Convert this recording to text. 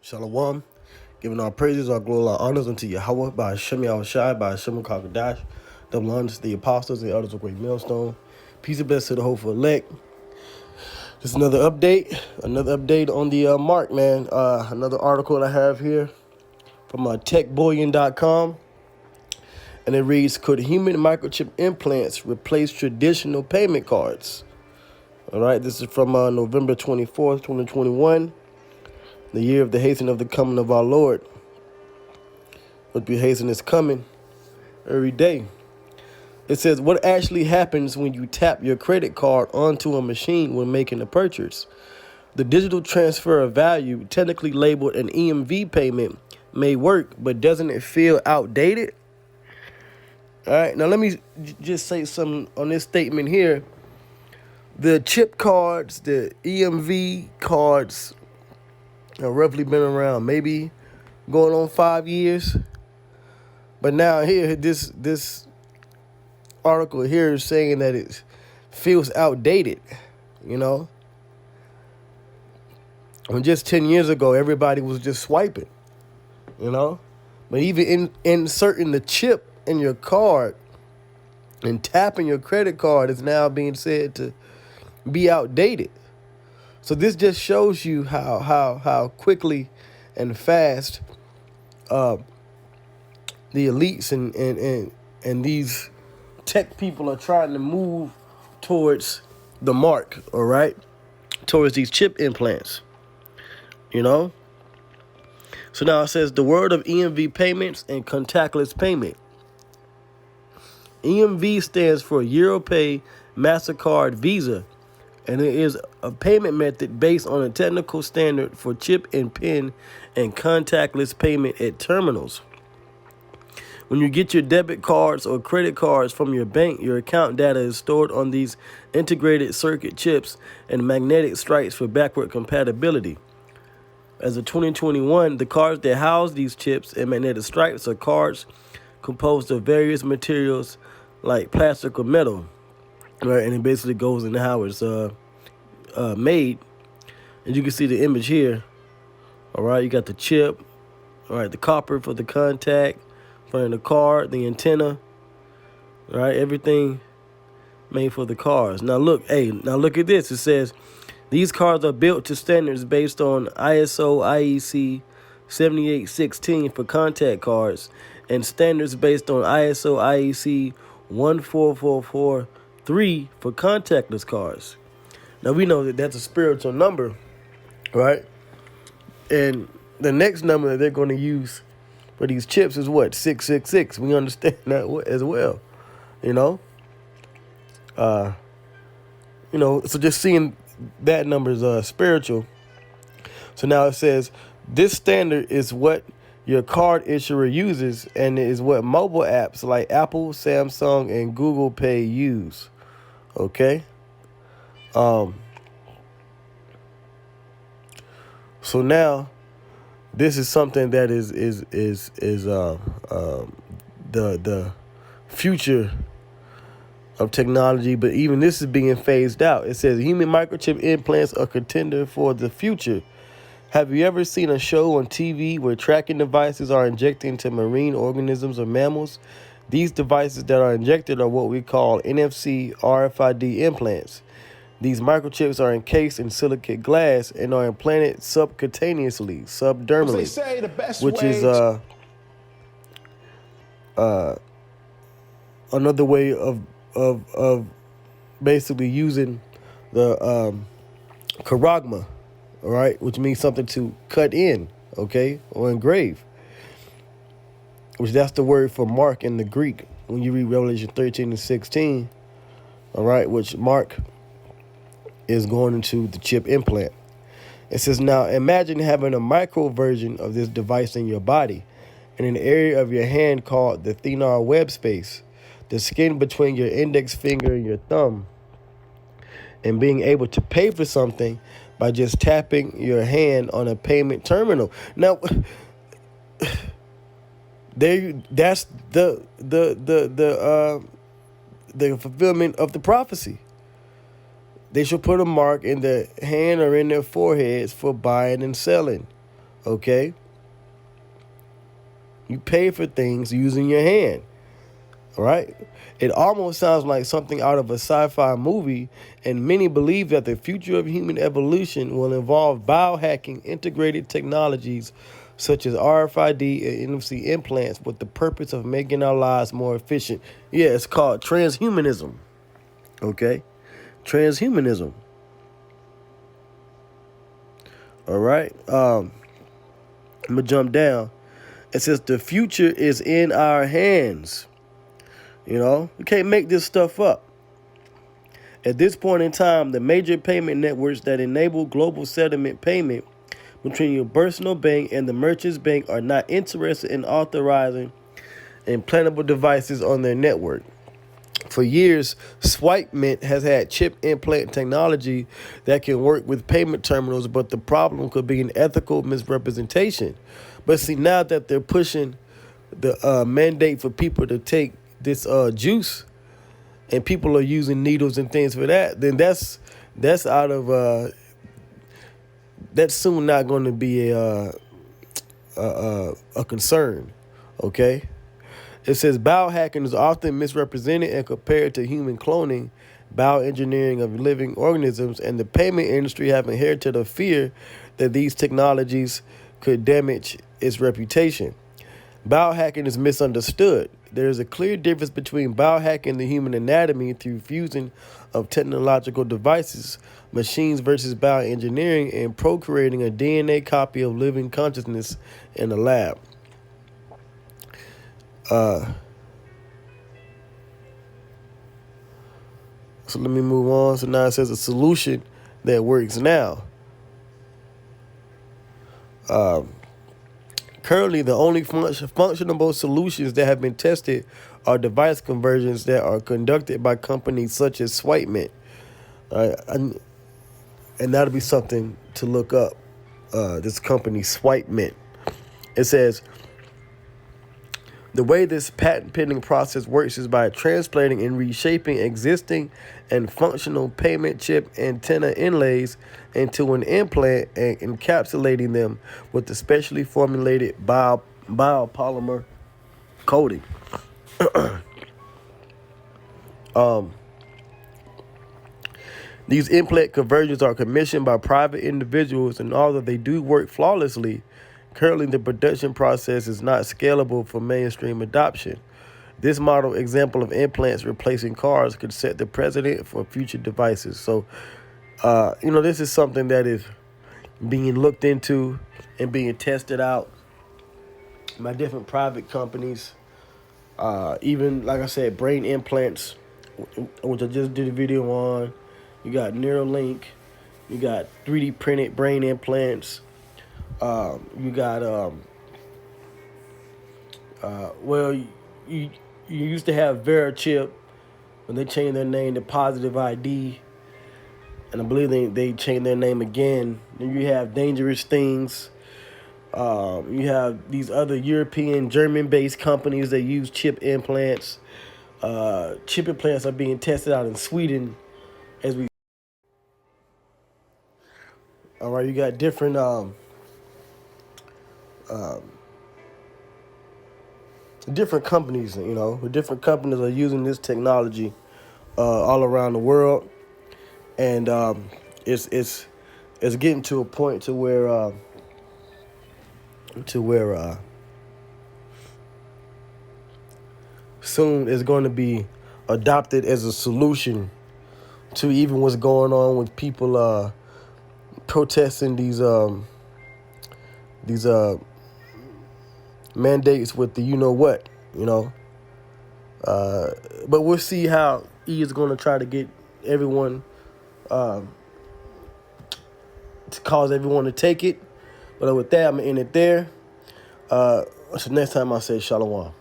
Shalom. Giving our praises, our glory, our honors unto Yahweh by Hashem Yahushai, by Hashem Kakadash. Double honors to the apostles and the elders of Great Millstone. Peace and blessings to the hopeful elect. Just another update on the mark, man. Another article I have here from techbullion.com. And it reads, could human microchip implants replace traditional payment cards? All right, this is from November 24th, 2021. The year of the hastening of the coming of our Lord. But be hastening is coming every day. It says, what actually happens when you tap your credit card onto a machine when making a purchase? The digital transfer of value, technically labeled an EMV payment, may work, but doesn't it feel outdated? All right, now let me just say something on this statement here. The chip cards, the EMV cards, have roughly been around maybe going on 5 years. But now here, this article here is saying that it feels outdated, you know? When just 10 years ago, everybody was just swiping, you know? But even inserting the chip in your card and tapping your credit card is now being said to be outdated. So this just shows you how quickly and fast the elites and these tech people are trying to move towards the mark, all right? Towards these chip implants, you know? So now it says the word of EMV payments and contactless payment. EMV stands for EuroPay, MasterCard, Visa, and it is a payment method based on a technical standard for chip and PIN and contactless payment at terminals. When you get your debit cards or credit cards from your bank, your account data is stored on these integrated circuit chips and magnetic stripes for backward compatibility. As of 2021, the cards that house these chips and magnetic stripes are cards composed of various materials like plastic or metal. Right, and it basically goes into how it's made. And you can see the image here. All right, you got the chip. All right, the copper for the contact, front of the card, the antenna. All right, everything made for the cars. Now look at this. It says these cars are built to standards based on ISO IEC 7816 for contact cards and standards based on ISO IEC 14443 for contactless cards. Now we know that that's a spiritual number, right? And the next number that they're going to use for these chips is what? 666. We understand that as well, you know? So just seeing that number is spiritual. So now it says this standard is what your card issuer uses and is what mobile apps like Apple, Samsung, and Google Pay use. Okay? So now this is something that is the future of technology, but even this is being phased out. It says human microchip implants are contender for the future. Have you ever seen a show on TV where tracking devices are injected into marine organisms or mammals? These devices that are injected are what we call NFC RFID implants. These microchips are encased in silicate glass and are implanted subcutaneously, subdermally, which is another way of basically using the charagma. All right, which means something to cut in, okay, or engrave. Which that's the word for mark in the Greek when you read Revelation 13 and 16. All right, which mark is going into the chip implant. It says, now imagine having a micro version of this device in your body in an area of your hand called the thenar web space, the skin between your index finger and your thumb, and being able to pay for something by just tapping your hand on a payment terminal. Now, that's the fulfillment of the prophecy. They shall put a mark in their hand or in their foreheads for buying and selling. Okay? You pay for things using your hand. All right? It almost sounds like something out of a sci-fi movie, and many believe that the future of human evolution will involve biohacking integrated technologies such as RFID and NFC implants with the purpose of making our lives more efficient. Yeah, it's called transhumanism. Okay? Transhumanism. All right? I'm going to jump down. It says the future is in our hands. You know, you can't make this stuff up. At this point in time, the major payment networks that enable global settlement payment between your personal bank and the merchant's bank are not interested in authorizing implantable devices on their network. For years, SwipeMint has had chip implant technology that can work with payment terminals, but the problem could be an ethical misrepresentation. But see, now that they're pushing the mandate for people to take this juice, and people are using needles and things for that, then that's out of that's soon not going to be a concern. Okay. It says biohacking is often misrepresented and compared to human cloning, bioengineering of living organisms, and the payment industry have inherited a fear that these technologies could damage its reputation. Biohacking is misunderstood. There is a clear difference between biohacking the human anatomy through fusion of technological devices, machines versus bioengineering, and procreating a DNA copy of living consciousness in a lab. So let me move on. So now it says a solution that works now. Currently, the only functionable solutions that have been tested are device conversions that are conducted by companies such as SwipeMint. And that'll be something to look up. This company, SwipeMint. It says, the way this patent pending process works is by transplanting and reshaping existing and functional payment chip antenna inlays into an implant and encapsulating them with a specially formulated biopolymer coating. These implant conversions are commissioned by private individuals, and although they do work flawlessly, currently the production process is not scalable for mainstream adoption. This model example of implants replacing cars could set the precedent for future devices. So, this is something that is being looked into and being tested out by different private companies. Even, like I said, brain implants, which I just did a video on. You got Neuralink. You got 3D printed brain implants. You got, you used to have VeriChip, when they changed their name to Positive ID. And I believe they changed their name again. Then you have Dangerous Things. You have these other European, German-based companies that use chip implants. Chip implants are being tested out in Sweden as we. All right, you got different different companies. Different companies are using this technology all around the world, and it's getting to a point to where soon it's going to be adopted as a solution to even what's going on with people protesting these mandates with the what. But we'll see how he is going to try to get everyone to cause everyone to take it. But with that, I'm going to end it there. So next time I say shalom.